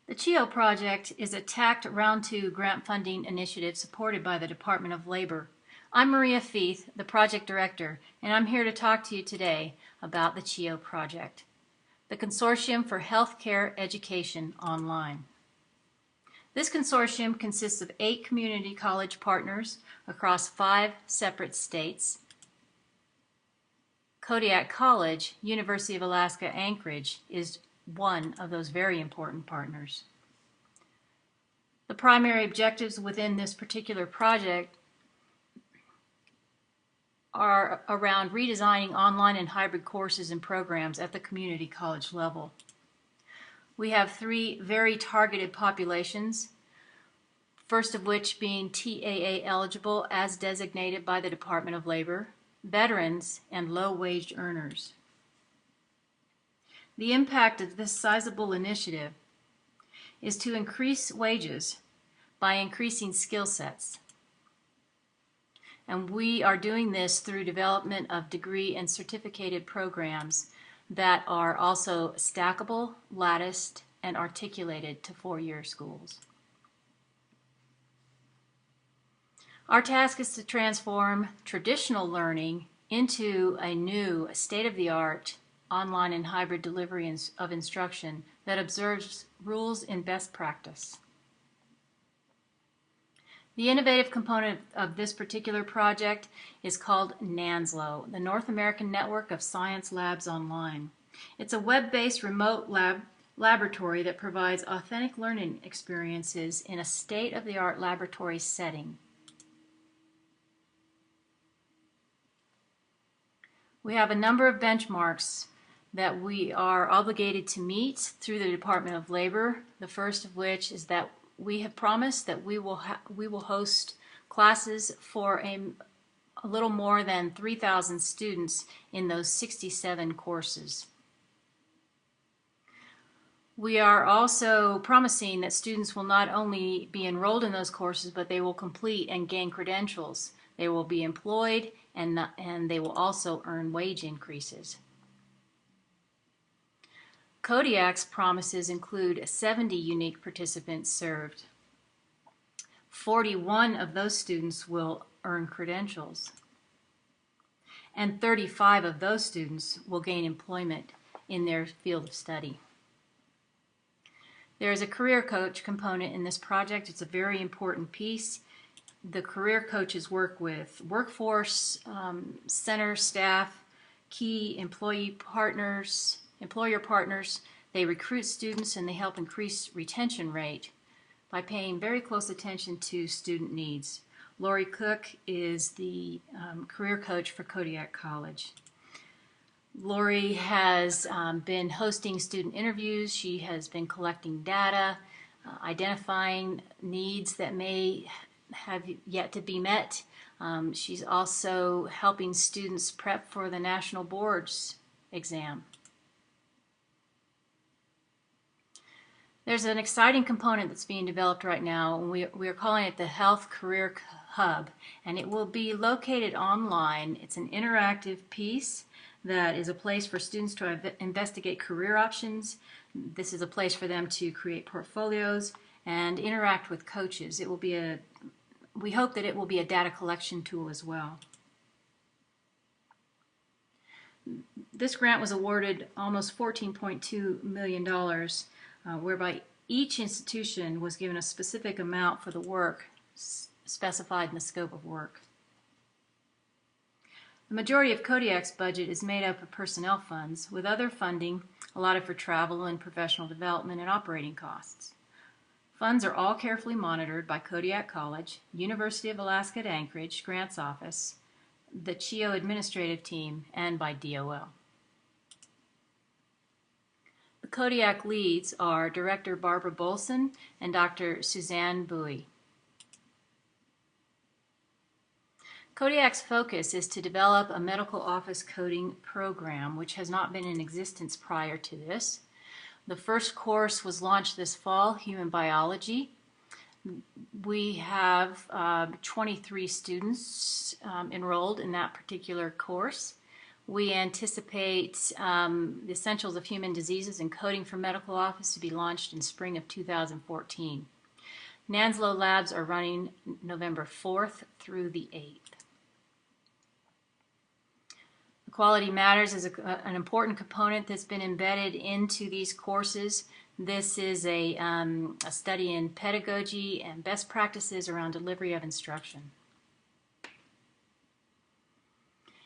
The CHEO Project is a TACT Round 2 grant funding initiative supported by the Department of Labor. I'm Maria Feith, the project director, and I'm here to talk to you today about the CHEO Project, the Consortium for Healthcare Education Online. This consortium consists of 8 community college partners across 5 separate states. Kodiak College, University of Alaska, Anchorage, is one of those very important partners. The primary objectives within this particular project are around redesigning online and hybrid courses and programs at the community college level. We have 3 very targeted populations, first of which being TAA eligible as designated by the Department of Labor, veterans, and low-wage earners. The impact of this sizable initiative is to increase wages by increasing skill sets. And we are doing this through development of degree and certificated programs that are also stackable, latticed, and articulated to 4-year schools. Our task is to transform traditional learning into a new state-of-the-art online and hybrid delivery of instruction that observes rules and best practice. The innovative component of this particular project is called NANSLO, the North American Network of Science Labs Online. It's a web-based remote laboratory that provides authentic learning experiences in a state-of-the-art laboratory setting. We have a number of benchmarks that we are obligated to meet through the Department of Labor. The first of which is that we have promised that we will host classes for a little more than 3,000 students in those 67 courses. We are also promising that students will not only be enrolled in those courses, but they will complete and gain credentials. They will be employed and they will also earn wage increases. Kodiak's promises include 70 unique participants served. 41 of those students will earn credentials, and 35 of those students will gain employment in their field of study. There is a career coach component in this project. It's a very important piece. The career coaches work with workforce center staff, key employer partners. They recruit students and they help increase retention rate by paying very close attention to student needs. Lori Cook is the career coach for Kodiak College. Lori has been hosting student interviews. She has been collecting data, identifying needs that may have yet to be met. She's also helping students prep for the national boards exam. There's an exciting component that's being developed right now, and we are calling it the Health Career Hub, and it will be located online. It's an interactive piece that is a place for students to investigate career options. This is a place for them to create portfolios and interact with coaches. It will be we hope that it will be a data collection tool as well. This grant was awarded almost $14.2 million, whereby each institution was given a specific amount for the work specified in the scope of work. The majority of Kodiak's budget is made up of personnel funds, with other funding allotted for travel and professional development and operating costs. Funds are all carefully monitored by Kodiak College, University of Alaska at Anchorage Grants Office, the CHEO administrative team, and by DOL. The Kodiak leads are Director Barbara Bolson and Dr. Suzanne Bowie. Kodiak's focus is to develop a medical office coding program, which has not been in existence prior to this. The first course was launched this fall, Human Biology. We have 23 students enrolled in that particular course. We anticipate the Essentials of Human Diseases and Coding for Medical Office to be launched in spring of 2014. NANSLO labs are running November 4th through the 8th. Quality Matters is an important component that's been embedded into these courses. This is a study in pedagogy and best practices around delivery of instruction.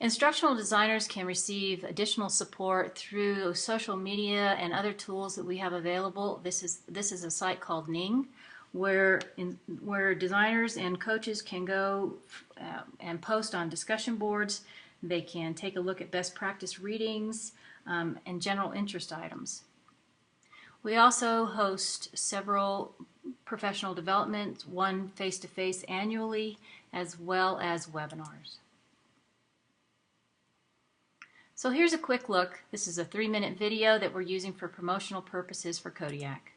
Instructional designers can receive additional support through social media and other tools that we have available. This is a site called Ning, where designers and coaches can go and post on discussion boards. They can take a look at best practice readings and general interest items. We also host several professional developments, one face-to-face annually, as well as webinars. So here's a quick look. This is a 3-minute video that we're using for promotional purposes for Kodiak.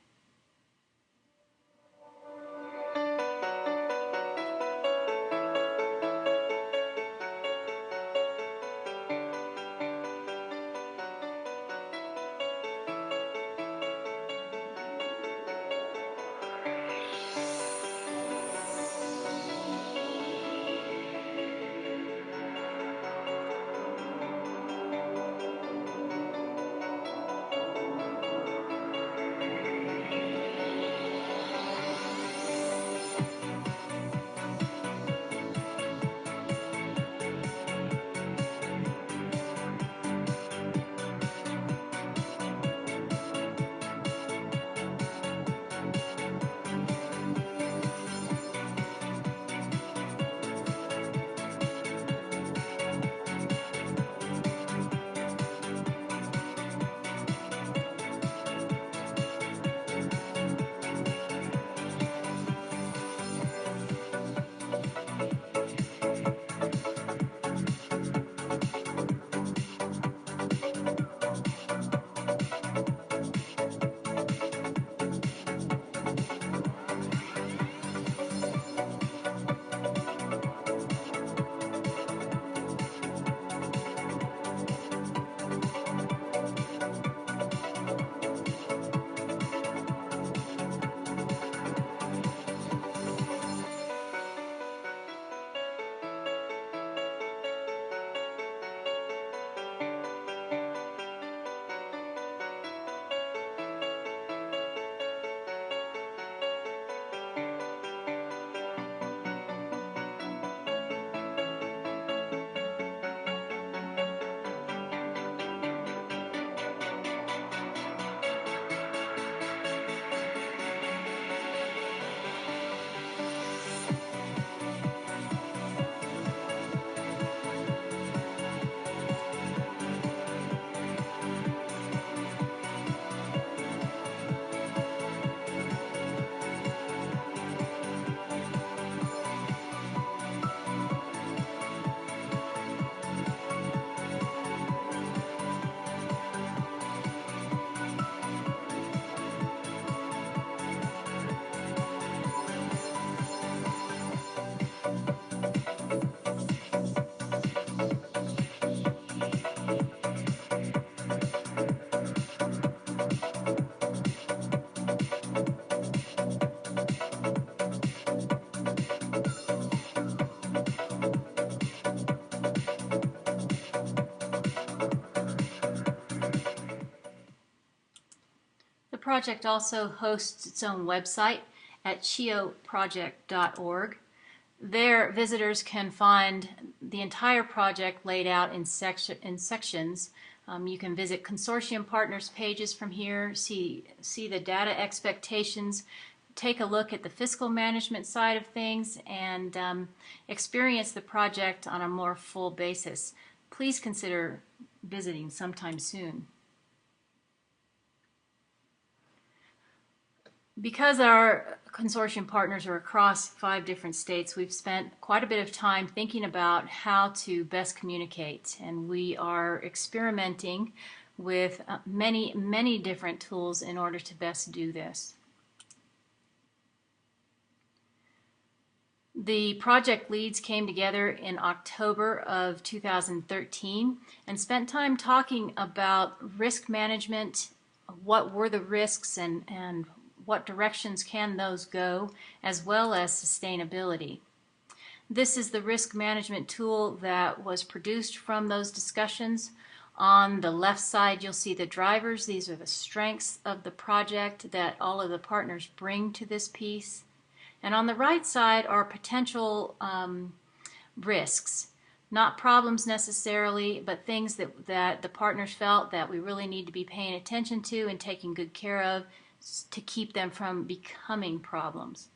The project also hosts its own website at CHEOproject.org. There, visitors can find the entire project laid out in sections. You can visit consortium partners pages from here, see the data expectations, take a look at the fiscal management side of things, and experience the project on a more full basis. Please consider visiting sometime soon. Because our consortium partners are across 5 different states, we've spent quite a bit of time thinking about how to best communicate, and we are experimenting with many different tools in order to best do this. The project leads came together in October of 2013 and spent time talking about risk management, what were the risks and what directions can those go, as well as sustainability. This is the risk management tool that was produced from those discussions. On the left side, you'll see the drivers. These are the strengths of the project that all of the partners bring to this piece. And on the right side are potential risks. Not problems necessarily, but things that the partners felt that we really need to be paying attention to and taking good care of to keep them from becoming problems.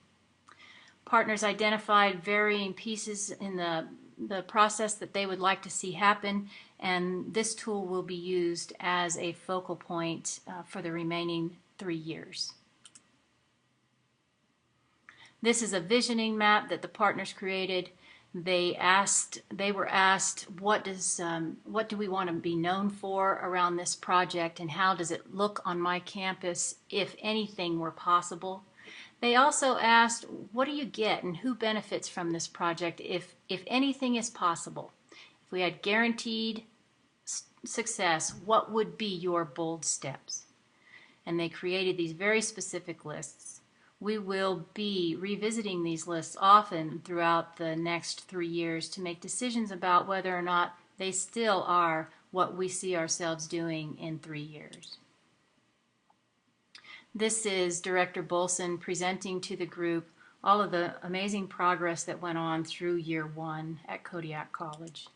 Partners identified varying pieces in the process that they would like to see happen, and this tool will be used as a focal point for the remaining 3 years. This is a visioning map that the partners created. They were asked, what do we want to be known for around this project, and how does it look on my campus if anything were possible? They also asked, what do you get and who benefits from this project if anything is possible? If we had guaranteed success, what would be your bold steps? And they created these very specific lists. We will be revisiting these lists often throughout the next 3 years to make decisions about whether or not they still are what we see ourselves doing in 3 years. This is Director Bolson presenting to the group all of the amazing progress that went on through year 1 at Kodiak College.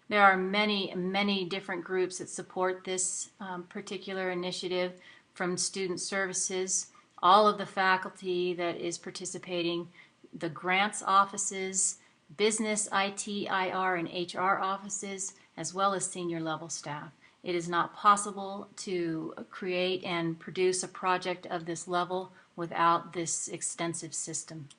There are many, many different groups that support this particular initiative, from student services, all of the faculty that is participating, the grants offices, business, IT, IR, and HR offices, as well as senior level staff. It is not possible to create and produce a project of this level without this extensive system.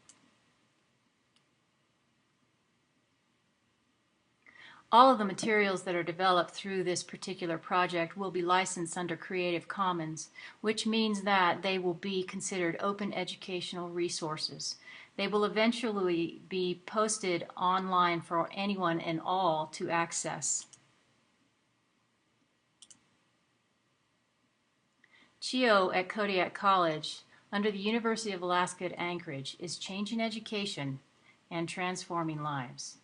All of the materials that are developed through this particular project will be licensed under Creative Commons, which means that they will be considered open educational resources. They will eventually be posted online for anyone and all to access. CHEO at Kodiak College, under the University of Alaska at Anchorage, is changing education and transforming lives.